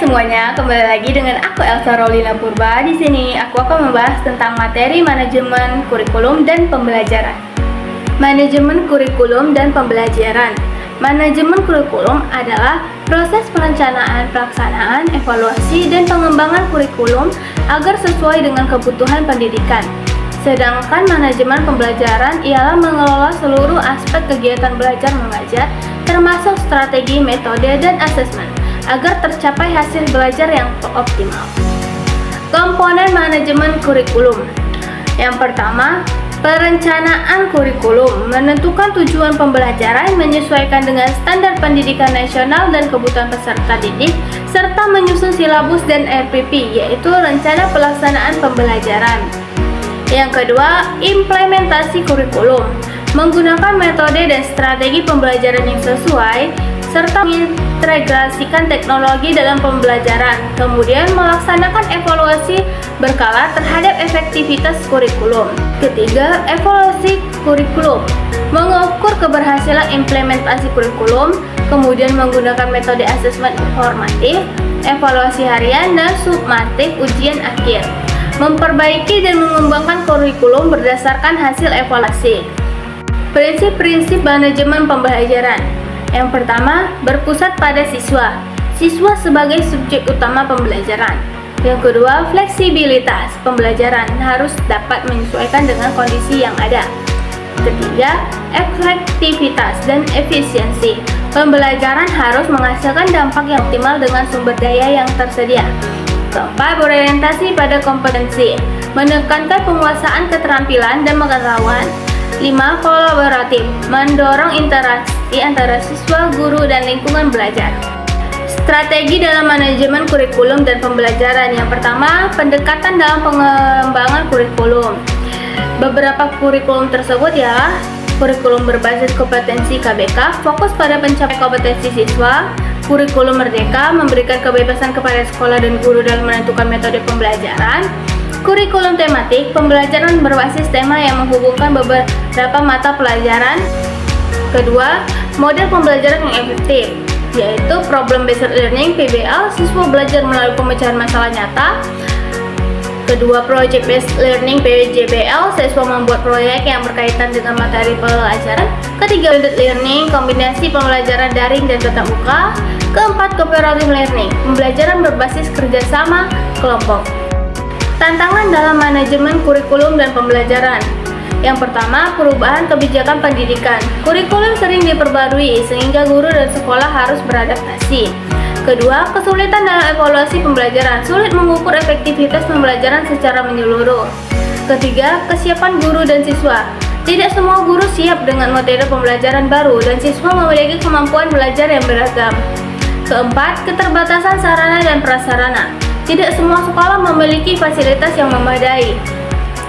semuanya, kembali lagi dengan aku Elsa Rolina Purba. Di sini aku akan membahas tentang materi manajemen kurikulum dan pembelajaran. Manajemen kurikulum dan pembelajaran. Manajemen kurikulum adalah proses perencanaan, pelaksanaan, evaluasi, dan pengembangan kurikulum agar sesuai dengan kebutuhan pendidikan. Sedangkan manajemen pembelajaran ialah mengelola seluruh aspek kegiatan belajar mengajar, termasuk strategi, metode, dan asesmen, agar tercapai hasil belajar yang optimal. Komponen manajemen kurikulum. Yang pertama, perencanaan kurikulum, menentukan tujuan pembelajaran, menyesuaikan dengan standar pendidikan nasional dan kebutuhan peserta didik, serta menyusun silabus dan RPP, yaitu rencana pelaksanaan pembelajaran. Yang kedua, implementasi kurikulum, menggunakan metode dan strategi pembelajaran yang sesuai, serta mengintegrasikan teknologi dalam pembelajaran, kemudian melaksanakan evaluasi berkala terhadap efektivitas kurikulum. Ketiga, evaluasi kurikulum, mengukur keberhasilan implementasi kurikulum, kemudian menggunakan metode asesmen informatif, evaluasi harian, dan sumatif ujian akhir. Memperbaiki dan mengembangkan kurikulum berdasarkan hasil evaluasi. Prinsip-prinsip manajemen pembelajaran. Yang pertama, berpusat pada siswa. Siswa sebagai subjek utama pembelajaran. Yang kedua, fleksibilitas pembelajaran harus dapat menyesuaikan dengan kondisi yang ada. Ketiga, efektivitas dan efisiensi. Pembelajaran harus menghasilkan dampak yang optimal dengan sumber daya yang tersedia. Keempat, berorientasi pada kompetensi, menekankan penguasaan keterampilan dan pengetahuan. 5. Kolaboratif, mendorong interaksi antara siswa, guru, dan lingkungan belajar. Strategi dalam manajemen kurikulum dan pembelajaran. Yang pertama, pendekatan dalam pengembangan kurikulum. Beberapa kurikulum tersebut ialah kurikulum berbasis kompetensi KBK, fokus pada pencapaian kompetensi siswa. Kurikulum merdeka, memberikan kebebasan kepada sekolah dan guru dalam menentukan metode pembelajaran. Kurikulum tematik, pembelajaran berbasis tema yang menghubungkan beberapa mata pelajaran. Kedua, model pembelajaran yang efektif, yaitu problem based learning (PBL), siswa belajar melalui pemecahan masalah nyata. Kedua, project based learning (PJBL), siswa membuat proyek yang berkaitan dengan materi pelajaran. Ketiga, blended learning, kombinasi pembelajaran daring dan tatap muka. Keempat, cooperative learning, pembelajaran berbasis kerjasama kelompok. Tantangan dalam manajemen kurikulum dan pembelajaran. Yang pertama, perubahan kebijakan pendidikan. Kurikulum sering diperbarui sehingga guru dan sekolah harus beradaptasi. Kedua, kesulitan dalam evaluasi pembelajaran. Sulit mengukur efektivitas pembelajaran secara menyeluruh. Ketiga, kesiapan guru dan siswa. Tidak semua guru siap dengan metode pembelajaran baru dan siswa memiliki kemampuan belajar yang beragam. Keempat, keterbatasan sarana dan prasarana. Tidak semua sekolah memiliki fasilitas yang memadai.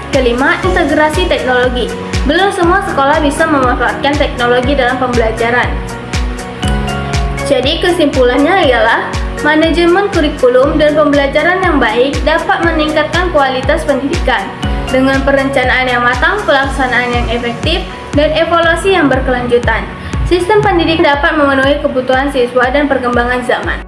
Kelima, integrasi teknologi. Belum semua sekolah bisa memanfaatkan teknologi dalam pembelajaran. Jadi kesimpulannya ialah manajemen kurikulum dan pembelajaran yang baik dapat meningkatkan kualitas pendidikan dengan perencanaan yang matang, pelaksanaan yang efektif, dan evaluasi yang berkelanjutan. Sistem pendidikan dapat memenuhi kebutuhan siswa dan perkembangan zaman.